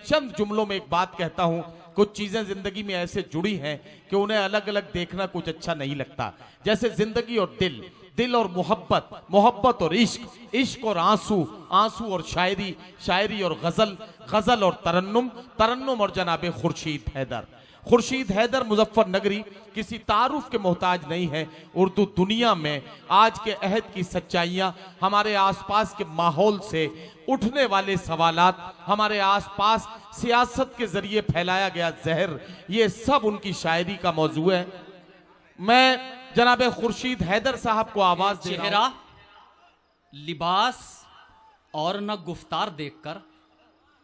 चंद जुमलों में एक बात कहता हूं, कुछ चीजें जिंदगी में ऐसे जुड़ी हैं कि उन्हें अलग अलग देखना कुछ अच्छा नहीं लगता। जैसे जिंदगी और दिल, दिल और मोहब्बत, मोहब्बत और इश्क, इश्क और आंसू, आंसू और शायरी, शायरी और गजल, गजल और तरन्नुम, तरन्नुम और जनाबे खुर्शीद हैदर। खुर्शीद हैदर मुजफ्फरनगरी किसी तारुफ के मोहताज नहीं है। उर्दू दुनिया में आज के अहद की सच्चाइयाँ, हमारे आसपास के माहौल से उठने वाले सवालात, हमारे आसपास सियासत के जरिए फैलाया गया जहर, ये सब उनकी शायरी का मौजू है। मैं जनाबे खुर्शीद हैदर साहब को आवाज दे रहा हूं। चेहरा, लिबास और न गुफ्तार देखकर,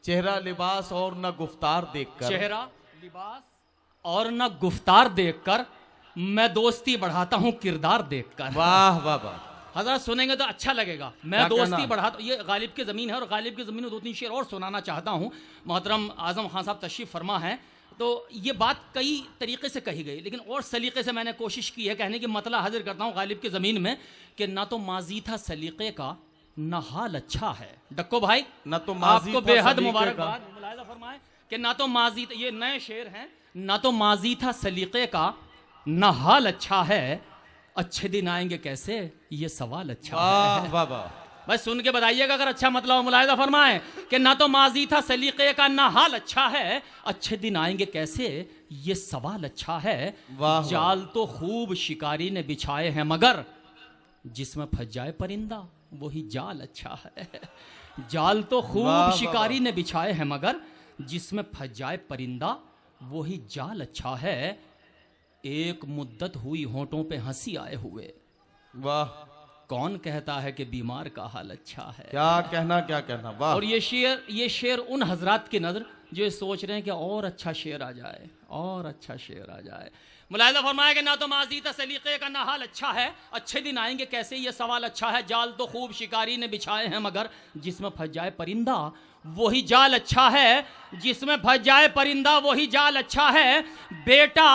चेहरा, लिबास और न गुफ्तार देखकर, चेहरा, लिबास और न गुफ्तार देखकर मैं दोस्ती बढ़ाता हूं किरदार देखकर। वाह वाह वाह। हजरत सुनेंगे तो अच्छा लगेगा। मैं दोस्ती बढ़ाता, ये गालिब की ज़मीन है और गालिब की ज़मीन में 2-3 शेर और सुनाना चाहता हूँ। मोहतरम आज़म खान साहब तशरीफ़ फरमा है, तो ये बात कई तरीके से कही गई, लेकिन और सलीके से मैंने कोशिश की है कहने की मतलब हाजिर करता हूँ गालिब की ज़मीन में कि ना तो माजी था सलीक़े का, ना हाल अच्छा है। डक्को भाई, ना तो माजी आपको था बेहद सलीक़े मुबारकबाद, मुलाहिज़ा फरमाएं कि ना तो माजी, ये नए शेर हैं, ना तो माजी था सलीक़े का, ना हाल अच्छा है, अच्छे दिन आएंगे कैसे, ये सवाल अच्छा है। वाह वाह। भाई सुन के बताइएगा अगर अच्छा मतलब मुलाहिज़ा फरमाएं कि ना तो माजी था सलीक़े का, ना हाल अच्छा है, अच्छे दिन आएंगे कैसे, ये सवाल अच्छा है। जाल तो खूब शिकारी ने बिछाए हैं, मगर जिसमें फंस जाए परिंदा वही जाल अच्छा है। जाल तो खूब शिकारी ने बिछाए हैं, मगर जिसमें फंस जाए परिंदा वही जाल अच्छा है। एक मुद्दत हुई होंठों पे हंसी आए हुए, वाह। कौन कहता है कि बीमार का हाल अच्छा है। क्या कहना, क्या कहना, वाह। और ये शेर उन हजरात की नजर जो सोच रहे हैं कि और अच्छा शेर आ जाए, और अच्छा शेर आ जाए। मुलाहिज़ा फरमाया कि ना तो माजी था सलीक़े का, ना हाल अच्छा है, अच्छे दिन आएंगे कैसे, ये सवाल अच्छा है। जाल तो खूब शिकारी ने बिछाए हैं, मगर जिसमें फंस जाए परिंदा वही जाल अच्छा है, जिसमें फंस जाए परिंदा वही जाल अच्छा है। बेटा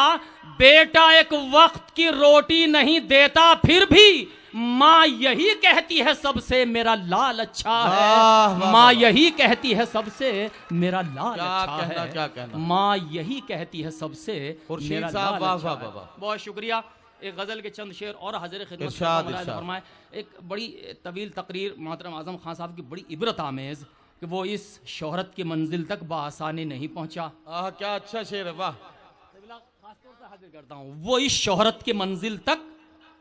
बेटा एक वक्त की रोटी नहीं देता, फिर भी माँ यही कहती है सबसे मेरा लाल अच्छा है। माँ यही कहती है सबसे मेरा लाल अच्छा है। क्या कहना, माँ यही कहती है सबसे मेरा लाल अच्छा है। बहुत शुक्रिया। एक गजल के चंद शेर और हाजिर खिदमत फरमाए। एक बड़ी तवील तकरीर मोहतरम आज़म खान साहब की, बड़ी इबरत आमेज़, कि वो इस शोहरत की मंजिल तक बासानी नहीं पहुंचा। क्या अच्छा शेर है, वाह। खासतौर से हाजिर करता हूँ, वो इस शोहरत की मंजिल तक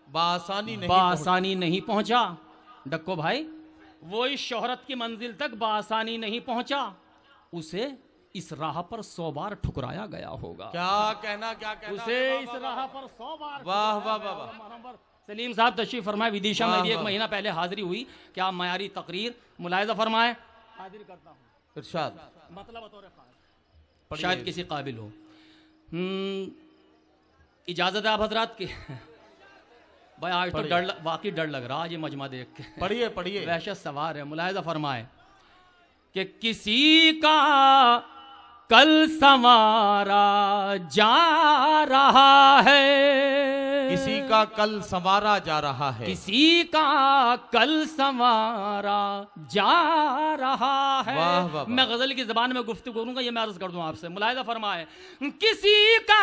बासानी नहीं पहुंचा। डक्को भाई, वो इस शोहरत की मंजिल तक बासानी नहीं पहुंचा, उसे इस राह पर 100 बार ठुकराया गया होगा। क्या कहना, क्या कहना, उसे इस राह पर 100 बार। वाह वाह वाह। सलीम साहब तशरीफ फरमाए, विदिशा में भी 1 महीना पहले हाजिरी हुई। क्या मायारी तकरीर, मुलाहिज़ा फरमाए। हाजिर करता हूँ, इरशाद, मतलब बतौर खास शायद किसी काबिल हो। इजाजत है आप हजरात की। भाई आज तो डर, वाकई डर लग रहा आज ये मजमा देख के। पढ़िए पढ़िए। वहशत सवार है। मुलाहिज़ा फरमाए कि किसी का कल संवारा जा रहा है, किसी का कल संवारा जा रहा है, किसी का कल संवारा जा रहा है। वाह, वाह, वाह। मैं गजल की जबान में गुफ्तगू करूंगा, ये मैं अर्ज कर दूं आपसे। मुलाहिज़ा फरमाए, किसी का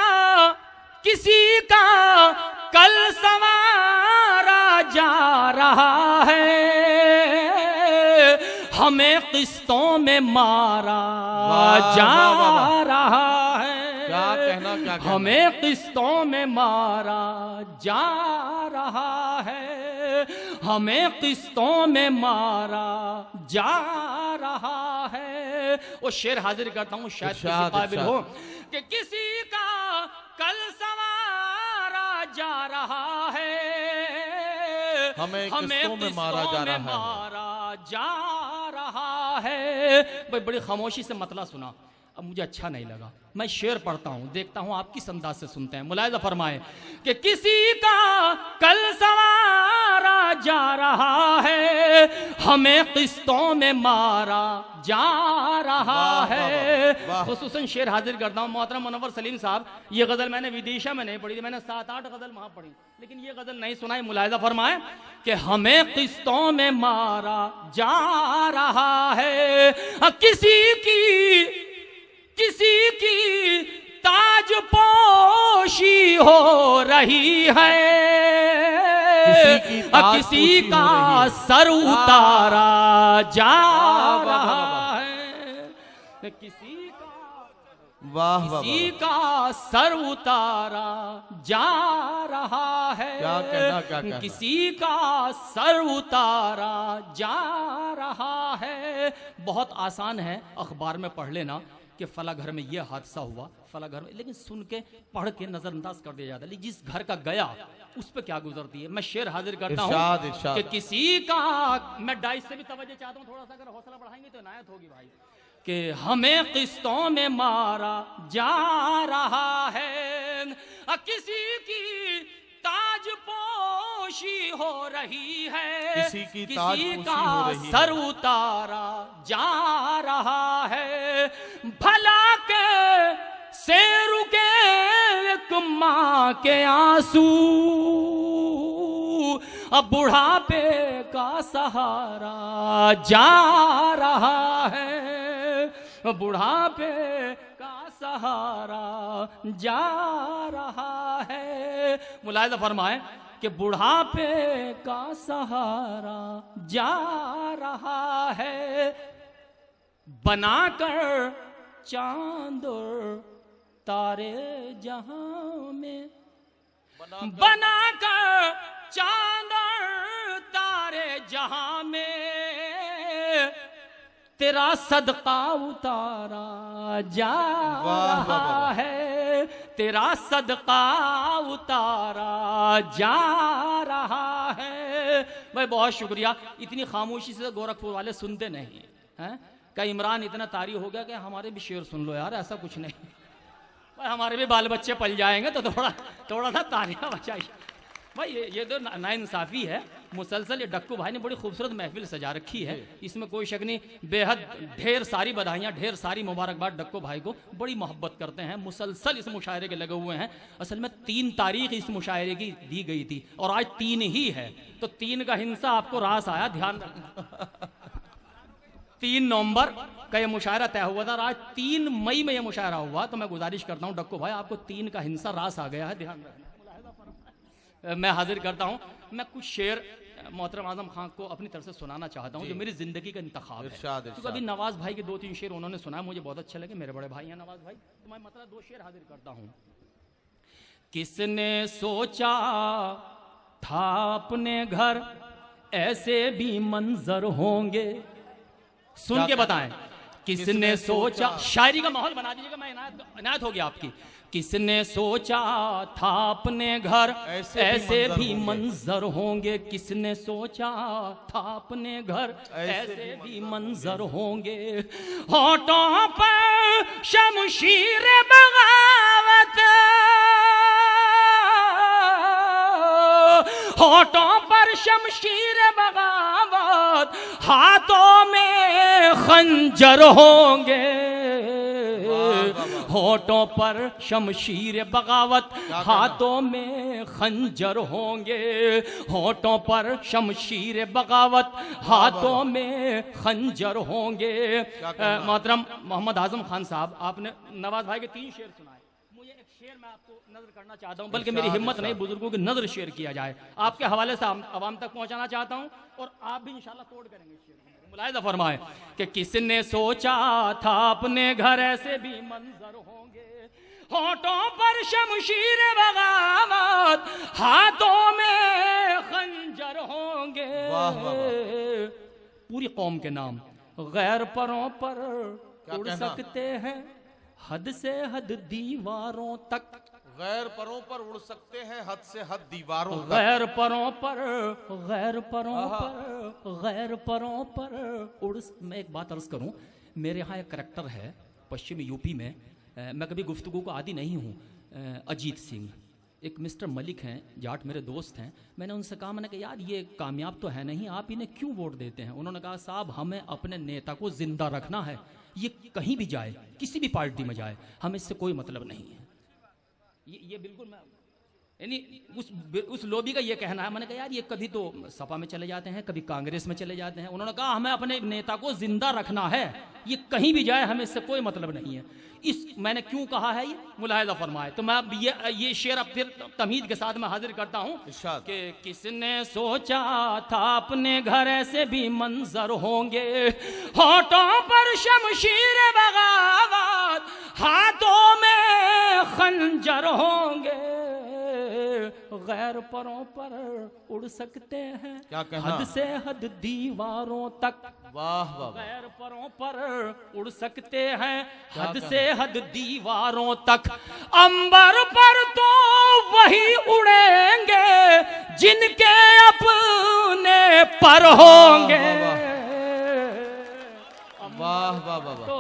कल संवारा जा रहा है, हमें किस्तों में मारा जा रहा है। क्या कहना, क्या कहना, हमें किस्तों में मारा जा रहा है, हमें किस्तों में मारा जा रहा है। वो शेर हाजिर करता हूँ, शायद किसी काबिल हो कि किसी का कल संवारा जा रहा है, हमें किस्तों में मारा जा रहा है। भाई बड़ी खामोशी से मतला सुना, अब मुझे अच्छा नहीं लगा। मैं शेर पढ़ता हूँ, देखता हूँ आप किस अंदाज से सुनते हैं। मुलाहिज़ा फरमाए कि किसी का कल संवारा जा रहा है, हमें किस्तों में मारा जा रहा है। खुसूसन शेर हाजिर करता हूँ मोहतरम मुनव्वर सलीम साहब। ये गजल मैंने विदिशा में नहीं पढ़ी थी, मैंने 7-8 गजल वहां पढ़ी, लेकिन ये गजल नहीं सुनाई। मुलाहिज़ा फरमाए कि हमें किस्तों में मारा जा रहा है, किसी की ताजपोशी हो रही है, किसी का सर उतारा जा रहा है, किसी का सर उतारा जा रहा है, किसी का सर उतारा जा रहा है। बहुत आसान है, अखबार में पढ़ लेना कि फला घर में यह हादसा हुआ, फला घर में, लेकिन सुन के पढ़ के नजरअंदाज कर दिया जाता है। लेकिन जिस घर का गया उस पे क्या गुजरती है। मैं शेर हाजिर करता हूँ कि किसी का, मैं डाइस से भी तवज्जो चाहता हूँ, थोड़ा सा अगर हौसला बढ़ाएंगे तो इनायत होगी भाई, कि हमें किस्तों में मारा जा रहा है, किसी की ताजपोशी हो रही है, किसी का सर उतारा जा रहा है, भला के से रुके एक माँ के आंसू, अब बुढ़ापे का सहारा जा रहा है, बुढ़ापे का सहारा जा रहा है। मुलाहिजा फरमाए कि बुढ़ापे का सहारा जा रहा है, बनाकर चांद और तारे जहां में, बनाकर चांद और तारे जहां में, तेरा सदका उतारा जा रहा है, तेरा सदका उतारा जा रहा है। भाई बहुत शुक्रिया। इतनी खामोशी से गोरखपुर वाले सुनते नहीं हैं। क्या इमरान इतना तारी हो गया कि हमारे भी शेर सुन लो यार, ऐसा कुछ नहीं भाई, हमारे भी बाल बच्चे पल जाएंगे तो थोड़ा सा तारियां बचाइए भाई। ये तो नाइंसाफी है मुसलसल। ये डक्कू भाई ने बड़ी खूबसूरत महफिल सजा रखी है, इसमें कोई शक नहीं। बेहद ढेर सारी बधाइयाँ, ढेर सारी मुबारकबाद डक्कू भाई को, बड़ी मोहब्बत करते हैं, मुसलसल इस मुशायरे के लगे हुए हैं। असल में 3 तारीख इस मुशायरे की दी गई थी और आज 3 ही है, तो 3 का हिंसा आपको रास आया, ध्यान रखना। 3 नवंबर का ये मुशायरा तय हुआ था और आज 3 मई में ये मुशायरा हुआ। तो मैं गुजारिश करता हूँ डक्कू भाई, आपको 3 का हिंसा रास आ गया है, ध्यान रखना। मैं हाजिर करता हूँ, मैं कुछ शेर मोहतरम आजम खान को अपनी तरफ से सुनाना चाहता हूँ जो मेरी जिंदगी का इंतखाब है। क्योंकि अभी नवाज भाई के 2-3 शेर उन्होंने सुनाया, मुझे बहुत अच्छे लगे, मेरे बड़े भाई हैं नवाज भाई, तो मैं मतलब 2 शेर हाजिर करता हूँ। किसने सोचा था अपने घर ऐसे भी मंजर होंगे, सुन के बताएं। किसने सोचा, शायरी का माहौल बना दीजिएगा, मैं इनायत होगी आपकी। किसने सोचा था अपने घर ऐसे भी मंजर होंगे, किसने सोचा था अपने घर ऐसे भी मंजर होंगे, होठों पर शमशीर बगावत, होठों पर शमशीर बगावत, हाथों में खंजर होंगे, होठों पर शमशीर बगावत, हाथों में खंजर होंगे, होठों पर शमशीर बगावत, हाथों में खंजर होंगे। मोहतरम मोहम्मद आजम खान साहब, आपने नवाज भाई के 3 शेर सुनाए, मुझे एक शेर मैं आपको नजर करना चाहता हूँ, बल्कि मेरी हिम्मत नहीं, बुजुर्गों की नजर शेयर किया जाए, आपके हवाले से आवाम तक पहुंचाना चाहता हूँ और आप भी इंशाल्लाह तोड़ करेंगे शेर। मुलाहिजा फरमाए कि किसने सोचा था अपने घर ऐसे भी मंजर होंगे, होठों पर शमशीर बगावत, हाथों में खंजर होंगे। पूरी कौम के नाम गैर परों पर उड़ सकते हैं, हद से हद दीवारों तक, गैर परों पर उड़ सकते हैं, हद से हद दीवारों तक, गैर परों पर, गैर परों पर, गैर परों पर उड़। मैं एक बात अर्ज करूं, मेरे यहाँ एक करैक्टर है पश्चिमी यूपी में, मैं कभी गुफ्तगू को आदी नहीं हूँ, अजीत सिंह, एक मिस्टर मलिक हैं, जाट मेरे दोस्त हैं, मैंने उनसे कहा, मैंने कहा यार ये कामयाब तो है नहीं, आप इन्हें क्यों वोट देते हैं? उन्होंने कहा साहब हमें अपने नेता को जिंदा रखना है, ये कहीं भी जाए, किसी भी पार्टी में जाए, हमें इससे कोई मतलब नहीं है। ये बिल्कुल मैं यानी उस लोबी का ये कहना है, मैंने कहा यार ये कभी तो सपा में चले जाते हैं, कभी कांग्रेस में चले जाते हैं। उन्होंने कहा हमें अपने नेता को जिंदा रखना है, ये कहीं भी जाए हमें इससे कोई मतलब नहीं है। इस मैंने क्यों कहा है ये मुलाहिजा फरमाए। तो मैं ये शेर अब फिर तमीद के साथ मैं हाजिर करता हूँ कि किसने सोचा था अपने घर ऐसे भी मंजर होंगे, होठों पर शमशीर बगावत, हाथों में खंजर होंगे, गैर परों पर उड़ सकते हैं हद से हद दीवारों तक। वाह वाह। गैर परों पर उड़ सकते हैं हद से हद दीवारों तक, अंबर पर तो वही उड़ेंगे जिनके अपने पर होंगे। वाह वाह वाह। तो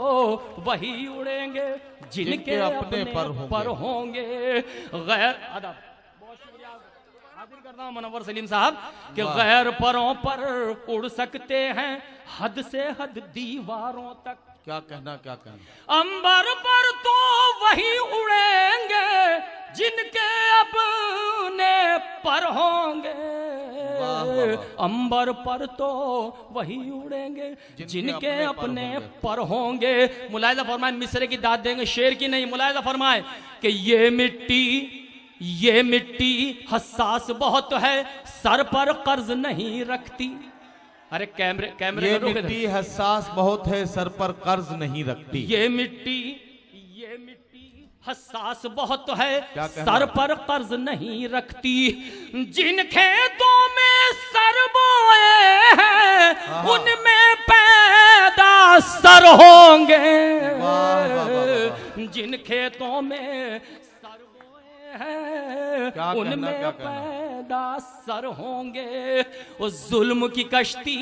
वही उड़ेंगे जिनके अपने पर होंगे। गैर अदब हाजिर करता हूं मुनव्वर सलीम साहब कि गैर परों पर उड़ सकते हैं हद से हद दीवारों तक। क्या कहना क्या कहना। अंबर पर तो वही उड़ेंगे जिनके अपने पर होंगे। अंबर पर तो वही उड़ेंगे जिनके अपने पर होंगे। मुलाहिजा फरमाए, मिसरे की दाद देंगे शेर की नहीं। मुलाहिजा फरमाए कि ये मिट्टी हसास बहुत है, सर पर कर्ज नहीं रखती। अरे कैमरे ये मिट्टी हसास बहुत है, सर पर कर्ज नहीं रखती। ये मिट्टी हसास बहुत है, सर पर कर्ज नहीं रखती। जिन खेतों में सर बोए हैं उनमें पैदा सर होंगे। जिन खेतों में सर बोए हैं उनमें पैदा सर होंगे। उस जुल्म की कश्ती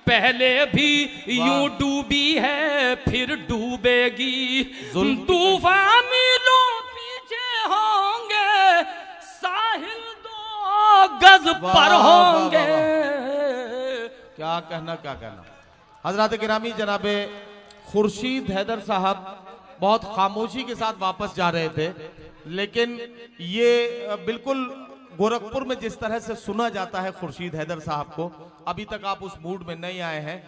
पहले भी यूं डूबी है फिर डूबेगी। तूफान मीलों पीछे होंगे, साहिल दो गज पर होंगे। क्या कहना क्या कहना। हजरत गिरामी जनाबे खुर्शीद हैदर साहब बहुत खामोशी के साथ वापस जा रहे थे, लेकिन ये बिल्कुल गोरखपुर में जिस तरह से सुना जाता है खुर्शीद हैदर साहब को, अभी तक आप उस मूड में नहीं आए हैं।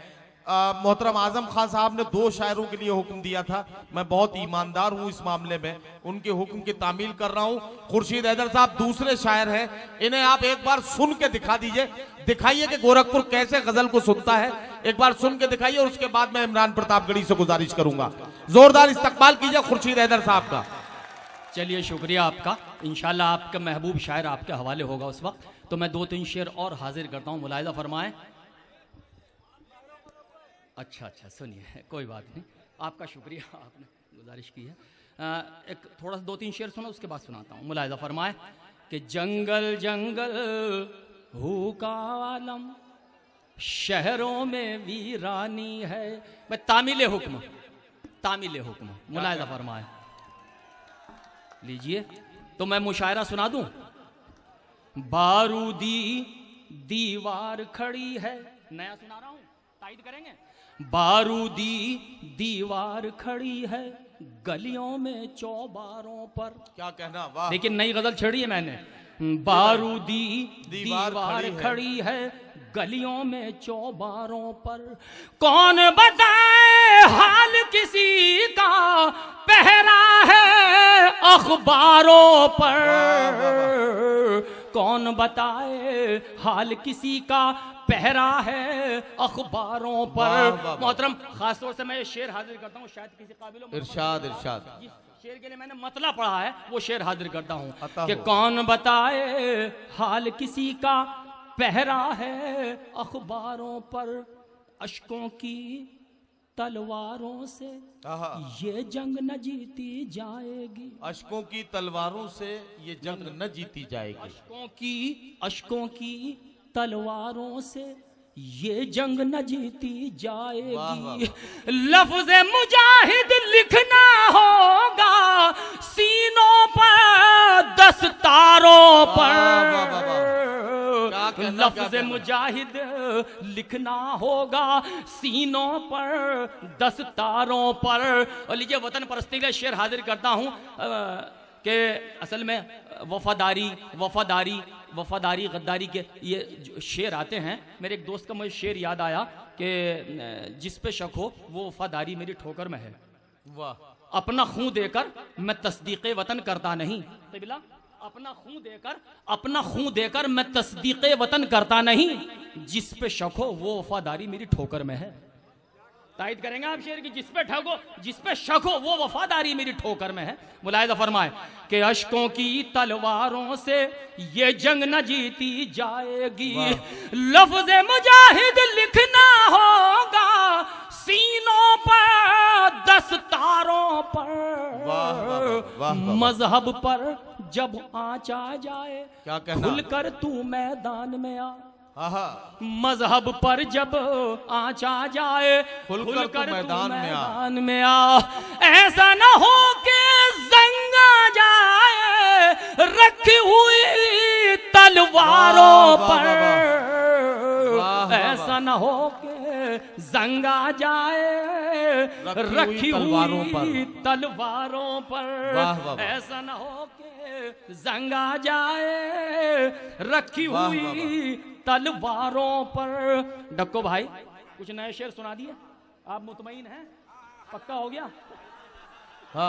मोहतरम आजम खान साहब ने 2 शायरों के लिए हुक्म दिया था। मैं बहुत ईमानदार हूं इस मामले में, उनके हुक्म की तामील कर रहा हूं। खुर्शीद हैदर साहब दूसरे शायर हैं, इन्हें आप एक बार सुन के दिखा दीजिए, दिखाइए कि गोरखपुर कैसे गजल को सुनता है। एक बार सुन के दिखाइए और उसके बाद मैं इमरान प्रतापगढ़ी से गुजारिश करूंगा जोरदार इस्तकबाल कीजिए खुर्शीद हैदर साहब का। चलिए शुक्रिया आपका। इंशाल्लाह आपका महबूब शायर आपके हवाले होगा उस वक्त। तो मैं 2-3 शेर और हाजिर करता हूँ, मुलाहिजा फरमाएं। अच्छा सुनिए, कोई बात नहीं, आपका शुक्रिया, आपने गुजारिश की है। एक थोड़ा सा 2-3 शेर सुना, उसके बाद सुनाता हूँ। मुलाहिजा फरमाएं कि जंगल जंगल हु का आलम, शहरों में वीरानी है। मैं तामिल हुक्म मुलाहिजा फरमाएं लीजिए। तो मैं मुशायरा सुना दूं। बारूदी दीवार खड़ी है, नया सुना रहा हूं, तायद करेंगे। बारूदी दीवार खड़ी है गलियों में चौबारों पर। क्या कहना, वाह। लेकिन नई गजल छेड़ी है मैंने। बारूदी दीवार खड़ी है गलियों में चौबारों पर, कौन बताए हाल किसी का पहरा है अखबारों पर। कौन बताए हाल किसी का पहरा है अखबारों पर। मोहतरम खासतौर से मैं ये शेर हाजिर करता हूँ, शायद किसी काबिल इरशाद जिस शेर के लिए मैंने मतला पढ़ा है वो शेर हाजिर करता हूँ कि कौन बताए हाल किसी का पहरा है अखबारों पर। अश्कों की तलवारों से ये जंग न जीती जाएगी। अश्कों की तलवारों से ये जंग न जीती जाएगी। अश्कों की तलवारों से ये जंग न जीती जाएगी। लफ्ज़ मुजाहिद लिखना होगा सीनों पर दस्तारों पर। लफ्ज़ मुजाहिद लिखना होगा सीनों पर दस्तारों पर। और लीजिए वतन परस्ती का शेर हाजिर करता हूँ कि असल में वफादारी वफादारी वफादारी गद्दारी के ये जो शेर आते हैं, मेरे एक दोस्त का मुझे शेर याद आया कि जिस पे शक हो वो वफादारी मेरी ठोकर में है। वाह। अपना खून देकर मैं तस्दीक़े वतन करता नहीं, क़िबला अपना खून देकर मैं तस्दीक़े वतन करता नहीं, जिस पे शक हो वो वफादारी मेरी ठोकर में है। तायद करेंगे आप शेर की, जिस पे शक हो वो वफादारी मेरी ठोकर में है। मुलाहिज़ा फरमाए कि अश्कों की तलवारों से ये जंग न जीती जाएगी, लफ्ज़ मुजाहिद लिखना होगा सीनों पर दस्तारों पर। मजहब पर जब आँच आ जाए क्या कहना, खुलकर तू मैदान में आ। मजहब पर जब आँच आ जाए खुलकर मैदान में आ। ऐसा न हो कि जंग आ जाए रखी हुई तलवारों पर, ऐसा न हो कि जंग आ जाए रखी हुई तलवारों पर, ऐसा न हो कि जंग आ जाए रखी हुई तलवारों पर। डक्को भाई कुछ नए शेर सुना दिए, आप मुतमईन हैं? पक्का हो गया?